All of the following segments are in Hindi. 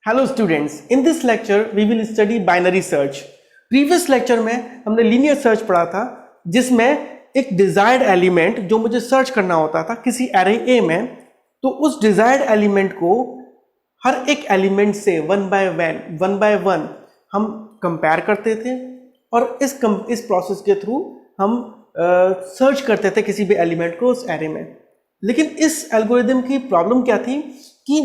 Hello students, in this lecture we will study binary search. Previous lecture में हमने लीनियर सर्च पढ़ा था, जिसमें एक डिजायर्ड एलिमेंट जो मुझे सर्च करना होता था किसी एरे ए में, तो उस डिजायर्ड एलिमेंट को हर एक एलिमेंट से वन बाय वन हम कंपेयर करते थे और इस प्रोसेस के थ्रू हम सर्च करते थे किसी भी एलिमेंट को उस एरे में। लेकिन इस एल्गोरिदम की प्रॉब्लम क्या थी कि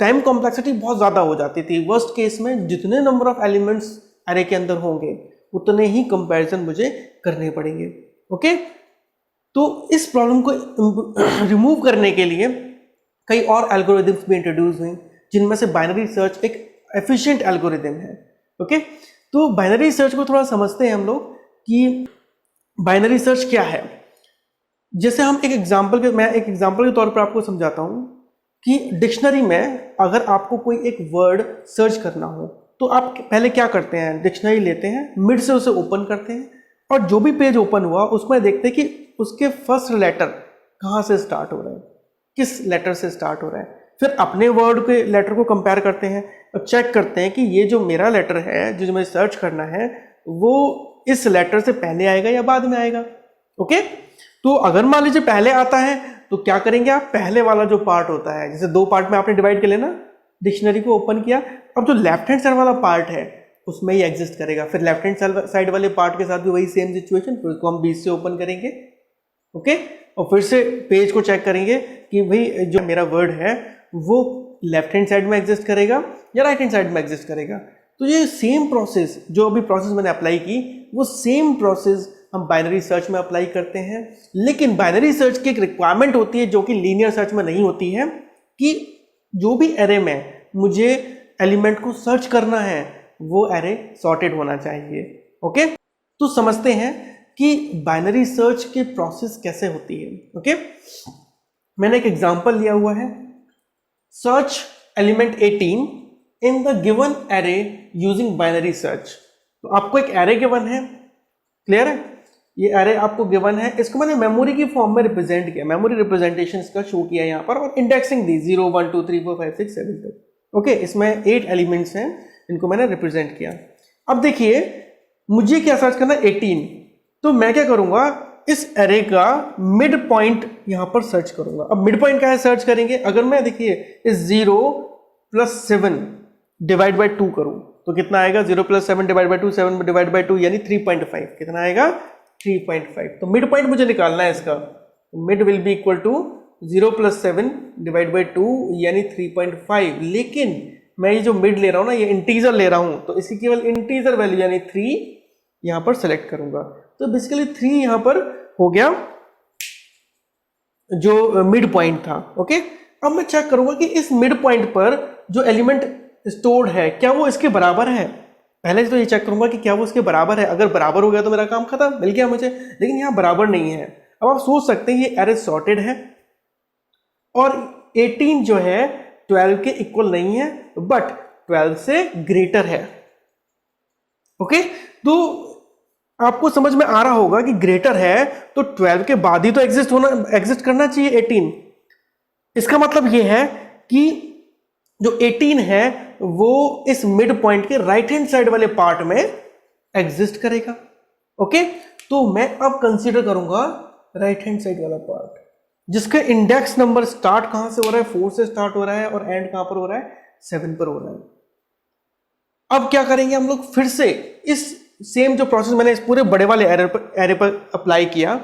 टाइम कॉम्प्लेक्सिटी बहुत ज़्यादा हो जाती थी। वर्स्ट केस में जितने नंबर ऑफ एलिमेंट्स एरे के अंदर होंगे उतने ही कंपैरिजन मुझे करने पड़ेंगे। ओके, तो इस प्रॉब्लम को रिमूव करने के लिए कई और एल्गोरिदम्स भी इंट्रोड्यूस हुई, जिनमें से बाइनरी सर्च एक एफिशिएंट एल्गोरिदम है। ओके, तो बाइनरी सर्च को थोड़ा समझते हैं हम लोग कि बाइनरी सर्च क्या है। जैसे हम मैं एक एग्जांपल के तौर पर आपको समझाता हूं कि डिक्शनरी में अगर आपको कोई एक वर्ड सर्च करना हो तो आप पहले क्या करते हैं, डिक्शनरी लेते हैं, मिड से उसे ओपन करते हैं और जो भी पेज ओपन हुआ उसमें देखते हैं कि उसके फर्स्ट लेटर कहाँ से स्टार्ट हो रहा है, किस लेटर से स्टार्ट हो रहा है। फिर अपने वर्ड के लेटर को कंपेयर करते हैं और चेक करते हैं कि ये जो मेरा लेटर है जो मुझे सर्च करना है वो इस लेटर से पहले आएगा या बाद में आएगा। ओके, तो अगर मान लीजिए पहले आता है तो क्या करेंगे आप, पहले वाला जो पार्ट होता है, जैसे दो पार्ट में आपने डिवाइड कर लेना, डिक्शनरी को ओपन किया, अब जो लेफ्ट हैंड साइड वाला पार्ट है उसमें ही एग्जिस्ट करेगा। फिर लेफ्ट हैंड साइड वाले पार्ट के साथ भी वही सेम सिचुएशन, फिर उसको हम बीच से ओपन करेंगे। ओके, और फिर से पेज को चेक करेंगे कि भाई जो मेरा वर्ड है वो लेफ्ट हैंड साइड में एग्जिस्ट करेगा या राइट हैंड साइड में एग्जिस्ट करेगा। तो ये सेम प्रोसेस, जो अभी प्रोसेस मैंने अप्लाई की, वो सेम प्रोसेस हम बाइनरी सर्च में अप्लाई करते हैं। लेकिन बाइनरी सर्च की एक रिक्वायरमेंट होती है जो कि लीनियर सर्च में नहीं होती है, कि जो भी एरे में मुझे एलिमेंट को सर्च करना है वो एरे सॉर्टेड होना चाहिए। ओके, तो समझते हैं कि बाइनरी सर्च की प्रोसेस कैसे होती है। ओके, मैंने एक एग्जांपल लिया हुआ है, search element 18 in the given array using binary search. तो आपको एक एरे गिवन है, क्लियर है, ये एरे आपको गिवन है, इसको मैंने मेमोरी की फॉर्म में रिप्रेजेंट किया, मेमोरी रिप्रेजेंटेशन इसका शो किया यहाँ पर, और इंडेक्सिंग दी 0 1 2 3 4 5 6 7 तक। ओके, इसमें 8 एलिमेंट्स हैं, इनको मैंने रिप्रेजेंट किया। अब देखिए मुझे क्या सर्च करना है, 18, तो मैं क्या करूंगा, इस एरे का मिड पॉइंट यहां पर सर्च करूंगा। अब मिड पॉइंट क्या है सर्च करेंगे, अगर मैं देखिए इस 0 + 7 डिवाइड बाई 2 करूं तो कितना आएगा, 0 + 7 डिवाइड बाई 2, 7 डिवाइड बाई 2 यानी 3.5, कितना आएगा 3.5। तो मिड पॉइंट मुझे निकालना है इसका, mid will be equal to 0 + 7 divide by 2 यानी 3.5। लेकिन मैं ये जो मिड ले रहा हूं ना, ये इंटीजर ले रहा हूं, तो इसकी केवल इंटीजर वैल्यू यानी 3 यहां पर सेलेक्ट करूंगा। तो बेसिकली 3 यहां पर हो गया जो मिड पॉइंट था। ओके, अब मैं चेक करूंगा कि इस मिड पॉइंट पर जो एलिमेंट स्टोर्ड है क्या वो इसके बराबर है। पहले तो ये चेक करूंगा कि क्या वो इसके बराबर है, अगर बराबर हो गया तो मेरा काम खत्म, मिल गया मुझे। लेकिन यहां बराबर नहीं है। अब आप सोच सकते हैं ये एरे सॉर्टेड है और 18 जो है 12 के इक्वल नहीं है, बट 12 से ग्रेटर है। ओके, तो आपको समझ में आ रहा होगा कि ग्रेटर है तो 12 के बाद ही तो एग्जिस्ट करना चाहिए 18। इसका मतलब यह है कि जो 18 है वो इस मिड पॉइंट के राइट हैंड साइड वाले पार्ट में एग्जिस्ट करेगा। ओके, तो मैं अब कंसीडर करूंगा राइट हैंड साइड वाला पार्ट, जिसके इंडेक्स नंबर स्टार्ट कहां से हो रहा है, 4 से स्टार्ट हो रहा है और एंड कहां पर हो रहा है, 7 पर हो रहा है। अब क्या करेंगे हम लोग, फिर से इस सेम जो प्रोसेस मैंने इस पूरे बड़े वाले एरे पर अप्लाई किया,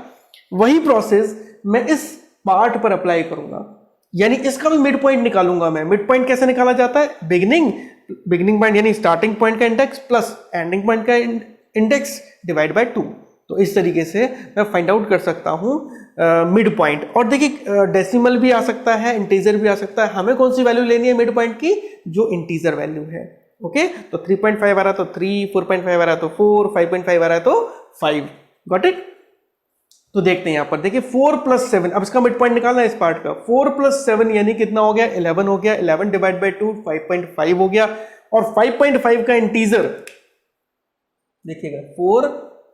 वही प्रोसेस मैं इस पार्ट पर अप्लाई करूंगा, यानी इसका भी मिड पॉइंट निकालूंगा मैं। मिड पॉइंट कैसे निकाला जाता है, बिगिनिंग पॉइंट यानी स्टार्टिंग पॉइंट का इंडेक्स प्लस एंडिंग पॉइंट का इंडेक्स डिवाइड बाय 2। तो इस तरीके से मैं फाइंड आउट कर सकता हूं मिड पॉइंट। और देखिए डेसिमल भी आ सकता है, इंटीजर भी आ सकता है, हमें कौन सी वैल्यू लेनी है मिड पॉइंट की, जो इंटीजर वैल्यू है। ओके, तो 3.5 आ रहा तो 3, 4.5 आ रहा तो 4, 5.5 आ रहा तो 5। Got it. तो देखते हैं यहां पर, देखिए 4 + 7, अब इसका मिड पॉइंट निकालना है इस पार्ट का। 4 + 7 यानी कितना हो गया, 11 हो गया। 11 डिवाइड बाई 2 5.5 हो गया, और 5.5 का इंटीजर देखिएगा 4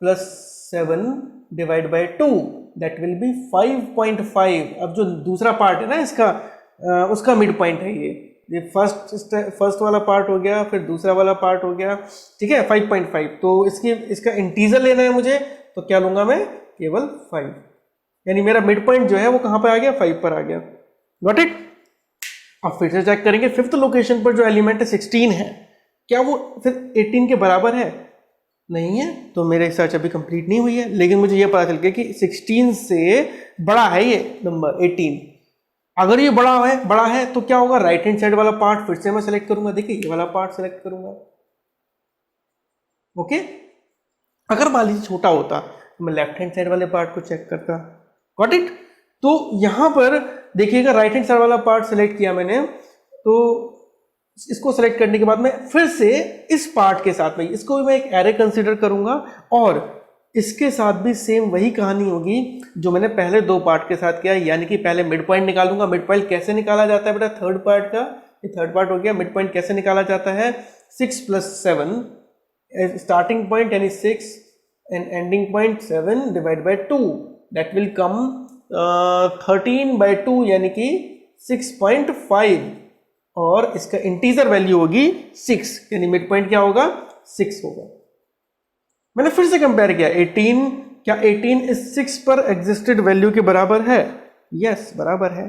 + 7 divide by 2 that will B 5.5। अब जो दूसरा पार्ट है ना इसका, उसका मिड पॉइंट है ये, ये फर्स्ट वाला पार्ट हो गया, फिर दूसरा वाला पार्ट हो गया, ठीक है 5.5। तो इसका इंटीजर लेना है मुझे, तो क्या लूंगा मैं, केवल 5, यानी मेरा मिड पॉइंट जो है वो कहाँ पर आ गया, 5 पर आ गया। Got it. अब फिर से चेक करेंगे, फिफ्थ लोकेशन पर जो एलिमेंट है 16 है, क्या वो फिर 18 के बराबर है, नहीं है, तो मेरी सर्च अभी कंप्लीट नहीं हुई है। लेकिन मुझे ये पता चल गया कि 16 से बड़ा है ये नंबर 18। अगर ये बड़ा है तो क्या होगा, राइट हैंड साइड वाला पार्ट फिर से मैं सेलेक्ट करूंगा, देखिए ये वाला पार्ट सेलेक्ट करूंगा। ओके, अगर मान लीजिए छोटा होता तो मैं लेफ्ट हैंड साइड वाले पार्ट को चेक करता। Got it. तो यहां पर देखिएगा राइट हैंड साइड वाला पार्ट सेलेक्ट किया मैंने, तो इसको सेलेक्ट करने के बाद मैं फिर से इस पार्ट के साथ में इसको भी मैं एक एरे कंसीडर करूंगा, और इसके साथ भी सेम वही कहानी होगी जो मैंने पहले दो पार्ट के साथ किया, यानी कि पहले मिड पॉइंट निकालूंगा। मिड पॉइंट कैसे निकाला जाता है बेटा, थर्ड पार्ट का, ये थर्ड पार्ट हो गया। मिड पॉइंट कैसे निकाला जाता है, 6 + 7, स्टार्टिंग पॉइंट यानी 6 and ending point 7 divide by 2, that will come 13/2 यानी कि 6.5, और इसका इंटीजर वैल्यू होगी 6, यानी मिड पॉइंट क्या होगा, 6 होगा। मैंने फिर से कंपेयर किया, 18, क्या 18 इस 6 पर एग्जिस्टेड वैल्यू के बराबर है, यस बराबर है।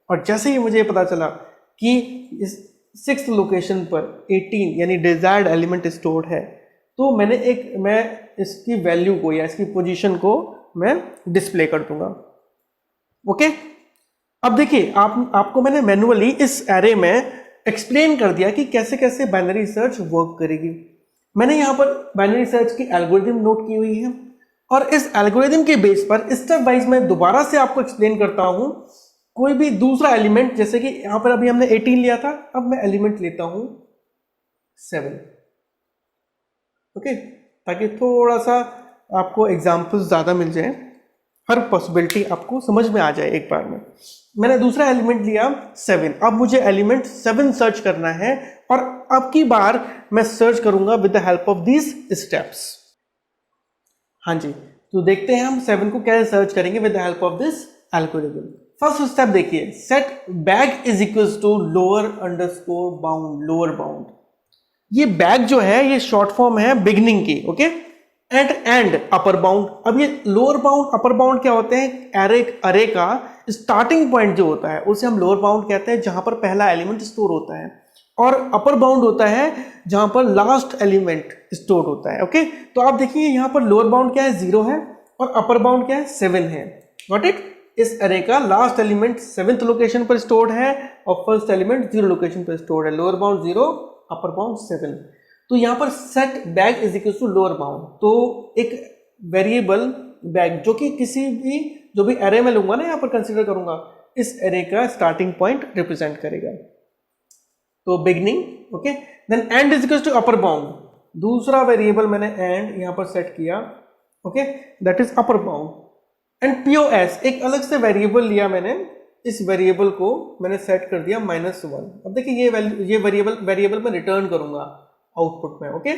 और जैसे ही मुझे पता चला कि इस 6th लोकेशन पर 18 यानी डिजायर्ड एलिमेंट स्टोर्ड है, तो मैं इसकी वैल्यू को या इसकी पोजीशन को मैं डिस्प्ले कर दूंगा। ओके, अब देखिए आपको मैंने मैन्युअली इस एरे में एक्सप्लेन कर दिया कि कैसे कैसे बाइनरी सर्च वर्क करेगी। मैंने यहाँ पर बाइनरी सर्च की एल्गोरिथम नोट की हुई है, और इस एल्गोरिथम के बेस पर स्टेप वाइज मैं दोबारा से आपको एक्सप्लेन करता हूँ। कोई भी दूसरा एलिमेंट, जैसे कि यहाँ पर अभी हमने 18 लिया था, अब मैं एलिमेंट लेता हूँ 7। ओके, ताकि थोड़ा सा आपको एग्जाम्पल्स ज़्यादा मिल जाए, हर पॉसिबिलिटी आपको समझ में आ जाए एक बार में। मैंने दूसरा एलिमेंट लिया 7, अब मुझे एलिमेंट 7 सर्च करना है, और अब की बार मैं सर्च करूंगा with the help of these steps. हाँ जी, तो देखते हैं हम 7 को कैसे सर्च करेंगे with the help of this algorithm. First step देखिए, set beg is equals to lower underscore bound, lower bound. ये बैग जो है ये शॉर्ट फॉर्म है बिगनिंग की, ओके, एंड अपर बाउंड। अब ये लोअर बाउंड अपर बाउंड क्या होते हैं, अरे का स्टार्टिंग पॉइंट जो होता है उसे हम लोअर बाउंड कहते हैं, जहां पर पहला एलिमेंट स्टोर होता है, और अपर बाउंड होता है जहां पर लास्ट एलिमेंट स्टोर होता है। ओके, तो आप देखिए यहां पर लोअर बाउंड क्या है, 0 है, और अपर बाउंड क्या है, 7 है। Got it. इस अरे का लास्ट एलिमेंट 7th लोकेशन पर स्टोर्ड है, और फर्स्ट एलिमेंट 0 लोकेशन पर स्टोर्ड है। Lower bound 0, upper bound 7। तो यहां पर set beg is equal to lower bound, तो एक वेरिएबल बैग जो कि किसी भी जो भी एरे में लूंगा ना, यहां पर कंसीडर करूंगा, इस एरे का स्टार्टिंग पॉइंट रिप्रेजेंट करेगा, तो beginning. Okay, then end is equal to upper bound, दूसरा वेरिएबल मैंने एंड यहां पर सेट किया, okay, that is upper bound. End POS एक अलग से वेरिएबल लिया मैंने, इस वेरिएबल को मैंने सेट कर दिया -1। अब देखिए ये वेरिएबल मैं रिटर्न करूंगा आउटपुट में। ओके,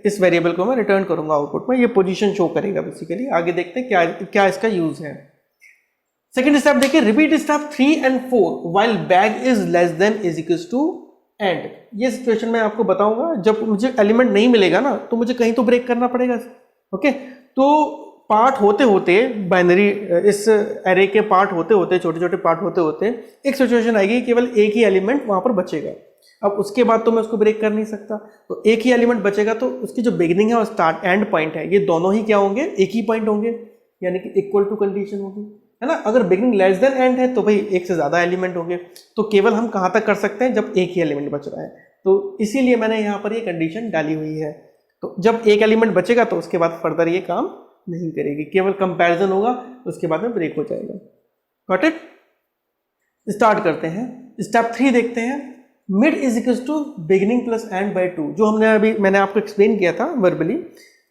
इस वेरिएबल को मैं रिटर्न करूंगा आउटपुट में, ये पोजीशन शो करेगा बेसिकली। आगे देखते हैं क्या इसका यूज है। सेकंड स्टेप देखिए, repeat step 3 and 4 while beg is less than is equals to end. ये सिचुएशन मैं आपको बताऊंगा, जब मुझे एलिमेंट नहीं मिलेगा ना, तो मुझे कहीं तो ब्रेक करना पड़ेगा। ओके, तो पार्ट होते होते बाइनरी, इस एरे के पार्ट होते होते, छोटे छोटे पार्ट होते होते एक सिचुएशन आएगी, केवल एक ही एलिमेंट वहां पर बचेगा। अब उसके बाद तो मैं उसको ब्रेक कर नहीं सकता, तो एक ही एलिमेंट बचेगा, तो उसकी जो बिगिनिंग है और स्टार्ट एंड पॉइंट है, ये दोनों ही क्या होंगे, एक ही पॉइंट होंगे, यानी कि इक्वल टू कंडीशन होगी, है ना। अगर बिगिनिंग लेस देन एंड है तो भाई एक से ज्यादा एलिमेंट होंगे, तो केवल हम कहां तक कर सकते हैं, जब एक ही एलिमेंट बच रहा है। तो इसीलिए मैंने यहाँ पर ये कंडीशन डाली हुई है। तो जब एक एलिमेंट बचेगा तो उसके बाद फर्दर ये काम नहीं करेगी, केवल कंपैरिजन होगा, उसके बाद में ब्रेक हो जाएगा। Got it. स्टार्ट करते हैं, स्टेप 3 देखते हैं। Mid is equal to beginning plus end by 2, जो मैंने आपको एक्सप्लेन किया था वर्बली।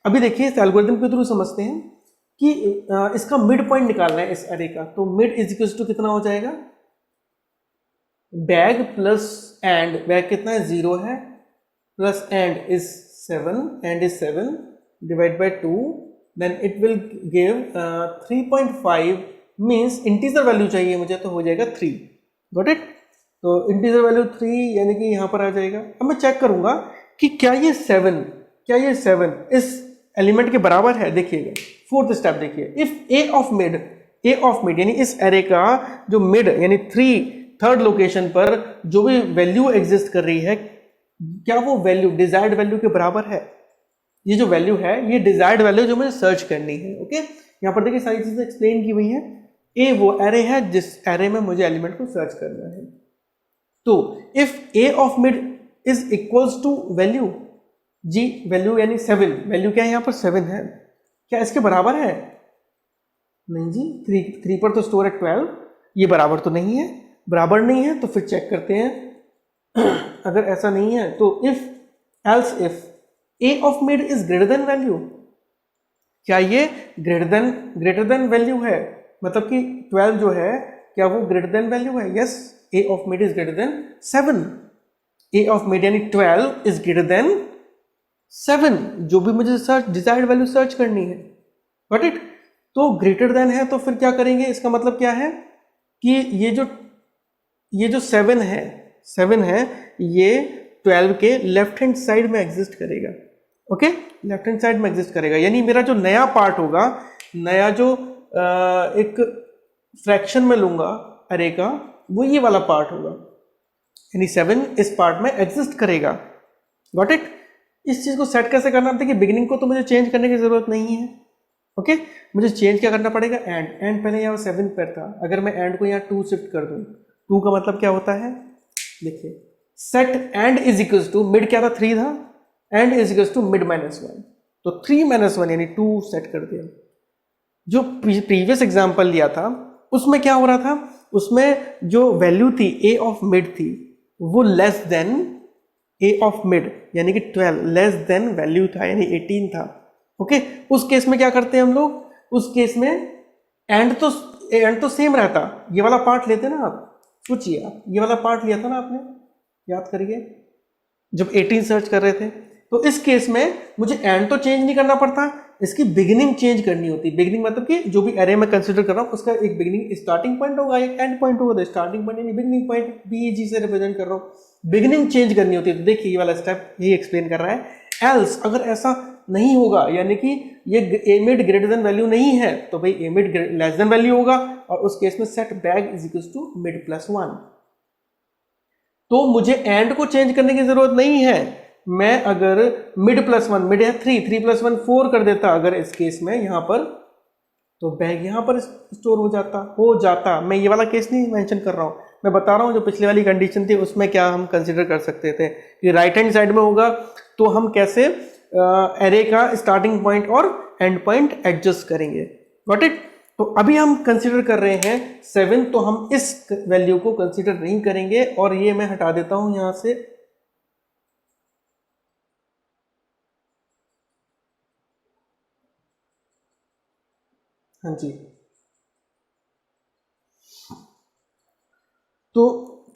अभी देखिए इस एल्गोरिथम के थ्रू समझते हैं कि इसका मिड पॉइंट निकालना है इस अरे का। तो मिड इज इक्वल टू कितना हो जाएगा, बैग प्लस एंड, बैग कितना है 0 है, plus and is 7, and is 7 divide by 2, then it will give 3.5 means integer value चाहिए मुझे, तो हो जाएगा 3। Got it. तो इंटीजर वैल्यू 3 यानी कि यहाँ पर आ जाएगा। अब मैं चेक करूंगा कि क्या ये 7 इस एलिमेंट के बराबर है। देखिएगा फोर्थ स्टेप देखिए, इफ ए ऑफ मिड यानी इस एरे का जो मिड यानी थर्ड लोकेशन पर जो भी वैल्यू एग्जिस्ट कर रही है, क्या वो वैल्यू डिजायर्ड वैल्यू के बराबर है। ये जो वैल्यू है ये डिजायर्ड वैल्यू जो मुझे सर्च करनी है। ओके, यहाँ पर देखिए सारी चीजें एक्सप्लेन की हुई है। ए वो एरे है जिस एरे में मुझे एलिमेंट को सर्च करना है। तो if A of mid is equals to value जी, वैल्यू यानी 7, वैल्यू क्या है यहाँ पर 7 है, क्या इसके बराबर है? नहीं जी, 3 पर तो स्टोर है 12, ये बराबर तो नहीं है। बराबर नहीं है तो फिर चेक करते हैं अगर ऐसा नहीं है तो if A of mid is greater than value, क्या ये ग्रेटर देन वैल्यू है, मतलब कि 12 जो है क्या वो ग्रेटर देन वैल्यू है? Yes, A of mid is greater than 7। A of mid यानी 12 इज ग्रेटर देन 7, जो भी मुझे डिजायर्ड वैल्यू सर्च करनी है। Got it? तो ग्रेटर देन है तो फिर क्या करेंगे, इसका मतलब क्या है कि ये जो 7 है ये 12 के लेफ्ट हैंड साइड में एग्जिस्ट करेगा। ओके, लेफ्ट हैंड साइड में एग्जिस्ट करेगा, यानी मेरा जो नया पार्ट होगा, नया जो एक फ्रैक्शन में लूंगा अरे का, वो ये वाला पार्ट होगा, यानी 7 इस पार्ट में एग्जिस्ट करेगा। Got it? इस चीज को सेट कैसे करना? देखिए बिगिनिंग को तो मुझे चेंज करने की जरूरत नहीं है। ओके, मुझे चेंज क्या करना पड़ेगा? एंड पहले यहाँ 7 पर था, अगर मैं एंड को यहाँ 2 शिफ्ट कर दूं, 2 का मतलब क्या होता है? देखिए set end is equals to mid क्या था? 3 था, end is equals to mid -1, तो 3 - 1 यानी 2 सेट कर दिया। जो प्रीवियस एग्जांपल लिया था उसमें क्या हो रहा था, उसमें जो वैल्यू थी ए ऑफ मिड थी वो less than A of mid यानी कि 12 लेस देन वैल्यू था, यानी 18 था। ओके, उस केस में क्या करते हैं हम लोग? उस केस में एंड तो सेम रहता, ये वाला पार्ट लेते ना आप, सोचिए आप ये वाला पार्ट लिया था ना आपने, याद करिए जब 18 सर्च कर रहे थे। तो इस केस में मुझे एंड तो चेंज नहीं करना पड़ता, इसकी बिगिनिंग चेंज करनी होती। बिगिनिंग मतलब कि जो भी एरे में कंसीडर कर रहा हूँ उसका एक बिगिनिंग स्टार्टिंग पॉइंट होगा, एक एंड पॉइंट होगा। स्टार्टिंग पॉइंट यानी बिगिनिंग पॉइंट BG से रिप्रेजेंट कर रहा हूँ, बिगिनिंग चेंज करनी होती है। तो देखिए ये वाला स्टेप यही एक्सप्लेन कर रहा है। एल्स अगर ऐसा नहीं होगा, यानी कि ये A mid greater than value नहीं है, तो भाई A mid less than value होगा, और उस केस में set beg is equal to mid +1। तो मुझे एंड को चेंज करने की जरूरत नहीं है। मैं अगर मिड +1, मिड है 3 + 1 4 कर देता अगर इस केस में यहाँ पर, तो बैग यहाँ पर स्टोर हो जाता। मैं ये वाला केस नहीं मेंशन कर रहा हूँ, मैं बता रहा हूँ जो पिछले वाली कंडीशन थी उसमें क्या हम कंसिडर कर सकते थे कि राइट हैंड साइड में होगा तो हम कैसे एरे का स्टार्टिंग पॉइंट और एंड पॉइंट एडजस्ट करेंगे। Got it? तो अभी हम कंसीडर कर रहे हैं 7, तो हम इस वैल्यू को कंसीडर नहीं करेंगे, और ये मैं हटा देता हूं यहां से। हाँ जी, तो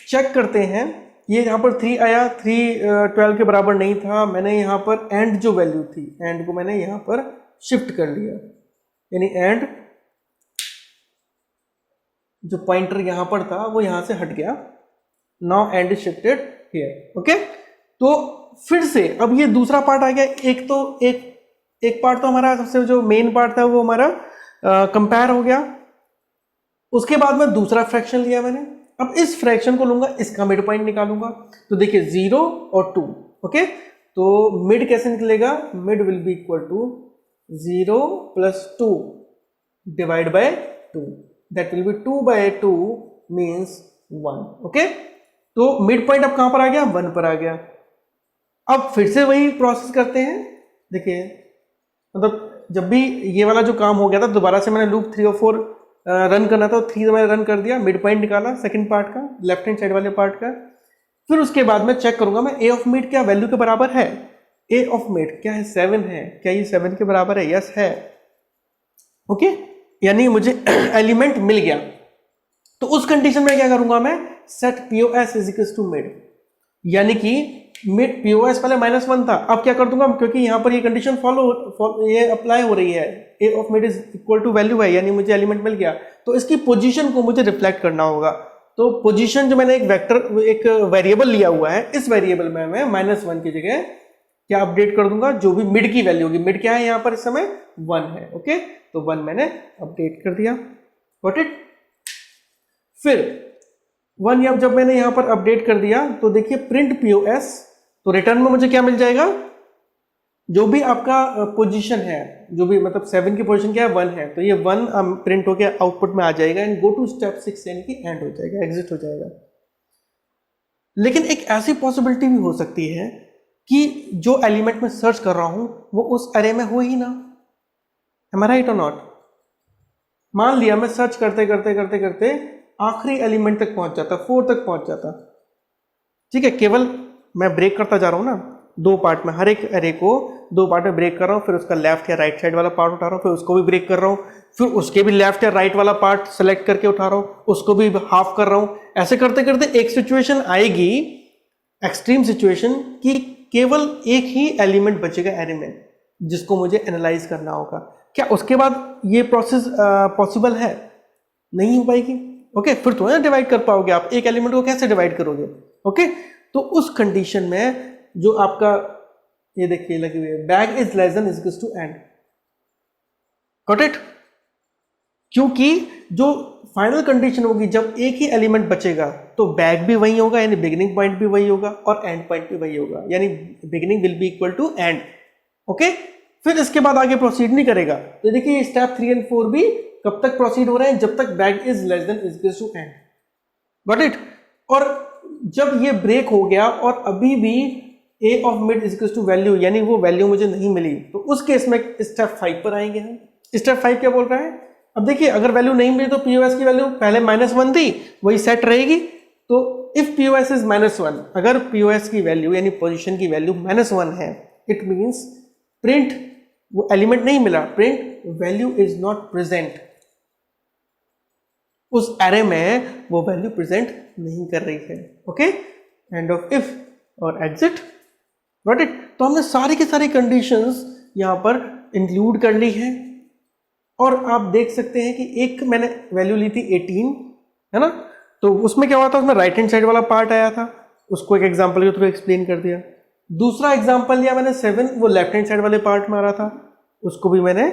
चेक करते हैं। ये यहां पर 3 आया, 3 12 के बराबर नहीं था। मैंने यहां पर एंड जो वैल्यू थी, एंड को मैंने यहां पर शिफ्ट कर लिया, यानी एंड जो पॉइंटर यहां पर था वो यहां से हट गया। Now and is shifted here. Okay, तो फिर से अब ये दूसरा पार्ट आ गया। एक पार्ट तो हमारा सबसे जो मेन पार्ट था वो हमारा कंपेयर हो गया। उसके बाद में दूसरा फ्रैक्शन लिया मैंने। अब इस फ्रैक्शन को लूंगा, इसका मिड पॉइंट निकालूंगा। तो देखिए 0 और 2। ओके, तो मिड कैसे निकलेगा? Mid will be equal to 0 + 2 divide by 2, that will be 2/2 means 1। Okay, तो मिड पॉइंट अब कहां पर आ गया? 1 पर आ गया। अब फिर से वही प्रोसेस करते हैं। देखिए मतलब जब भी ये वाला जो काम हो गया था, दोबारा से मैंने लूप 3 और 4 रन करना था, 3 मैंने रन कर दिया, मिड पॉइंट निकाला सेकंड पार्ट का, लेफ्ट हैंड साइड वाले पार्ट का। फिर उसके बाद मैं चेक करूंगा मैं ए ऑफ मिड क्या वैल्यू के बराबर है। ए ऑफ मिड क्या है? 7 है। क्या ये 7 के बराबर है? यस है। ओके, यानी मुझे एलिमेंट मिल गया। तो उस कंडीशन में क्या करूंगा मैं? Set POS is equal to mid, यानी कि मिड POS पहले -1 था, अब क्या कर दूंगा, क्योंकि यहां पर ये कंडीशन ये अप्लाई हो रही है, a of mid is equal to value है, यानी मुझे एलिमेंट मिल गया, तो इसकी पोजीशन को मुझे रिफ्लेक्ट करना होगा। तो पोजीशन जो मैंने एक वेक्टर एक वेरिएबल लिया हुआ है, इस वेरिएबल में मैं -1 की जगह क्या अपडेट कर दूंगा, जो भी मिड की वैल्यू होगी, मिड क्या है यहाँ पर इस समय 1 है, ओके, तो 1 मैंने अपडेट कर दिया, गॉट इट। फिर 1 जब मैंने यहाँ पर अपडेट कर दिया तो देखिए प्रिंट POS, तो रिटर्न में मुझे क्या मिल जाएगा, जो भी आपका पोजीशन है, जो भी मतलब 7 की पोजीशन क्या है 1 है, तो ये 1 प्रिंट होकर आउटपुट में आ जाएगा एंड गो टू स्टेप 6 यानी कि एंड हो जाएगा, एग्जिट हो जाएगा। लेकिन एक ऐसी पॉसिबिलिटी भी हो सकती है कि जो एलिमेंट में सर्च कर रहा हूं वो उस अरे में हो ही ना, एम आई राइट और नॉट। मान लिया मैं सर्च करते करते करते करते आखिरी एलिमेंट तक पहुंच जाता, 4 तक पहुंच जाता, ठीक है, केवल मैं ब्रेक करता जा रहा हूं ना, 2 पार्ट में, हर एक अरे को 2 पार्ट में ब्रेक कर रहा हूं, फिर उसका लेफ्ट या राइट साइड वाला पार्ट उठा रहा हूं, फिर उसको भी ब्रेक कर रहा हूं, फिर उसके भी लेफ्ट या राइट वाला पार्ट सेलेक्ट करके उठा रहा हूं, उसको भी हाफ कर रहा हूं। ऐसे करते करते एक सिचुएशन आएगी, एक्सट्रीम सिचुएशन, कि केवल एक ही एलिमेंट बचेगा एरे में जिसको मुझे एनालाइज करना होगा। क्या उसके बाद ये प्रोसेस पॉसिबल है? नहीं हो पाएगी, ओके। फिर तो ना डिवाइड कर पाओगे आप, एक एलिमेंट को कैसे डिवाइड करोगे, ओके। तो उस कंडीशन में जो आपका ये देखिए लगी हुई है, beg is less than equals to end, got it. क्योंकि जो फाइनल कंडीशन होगी जब एक ही एलिमेंट बचेगा तो बैग भी वही होगा, यानी बिगिनिंग पॉइंट भी वही होगा और एंड पॉइंट भी वही होगा, यानी beginning will be equal to end, okay. फिर इसके बाद आगे प्रोसीड नहीं करेगा। तो देखिए स्टेप 3 और 4 भी कब तक प्रोसीड हो रहे हैं, जब तक beg is less than equals to end, got it. और जब ये ब्रेक हो गया और अभी भी a of mid is equals to value, यानी वो वैल्यू मुझे नहीं मिली, तो उस केस में स्टेप 5 पर आएंगे हम। स्टेप 5 क्या बोल रहा है, अब देखिए अगर वैल्यू नहीं मिली तो POS की वैल्यू पहले -1 थी वही सेट रहेगी। तो इफ POS इज -1, अगर POS की वैल्यू यानी पोजीशन की वैल्यू -1 है, इट मींस प्रिंट वो एलिमेंट नहीं मिला, print value is not present, उस एरे में वो वैल्यू प्रेजेंट नहीं कर रही है, ओके। एंड ऑफ इफ और एग्जिट, गॉट इट। तो हमने सारी की सारी कंडीशंस यहां पर इंक्लूड कर ली है। और आप देख सकते हैं कि एक मैंने वैल्यू ली थी 18, है ना, तो उसमें क्या हुआ था, उसमें राइट हैंड साइड वाला पार्ट आया था, उसको एक एग्जांपल के थ्रू एक्सप्लेन कर दिया। दूसरा एग्जांपल लिया मैंने 7, वो लेफ्ट हैंड साइड वाले पार्ट में आ रहा था, उसको भी मैंने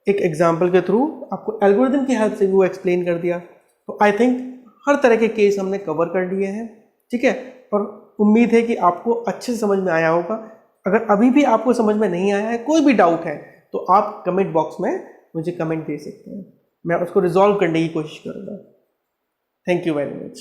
एक एग्जांपल के थ्रू आपको एल्गोरिथम की हेल्प से वो एक्सप्लेन कर दिया। तो आई थिंक हर तरह के केस हमने कवर कर लिए हैं, ठीक है। और उम्मीद है कि आपको अच्छे से समझ में आया होगा। अगर अभी भी आपको समझ में नहीं आया है, कोई भी डाउट है, तो आप कमेंट बॉक्स में मुझे कमेंट दे सकते हैं, मैं उसको रिजॉल्व करने की कोशिश करूंगा। Thank you very much.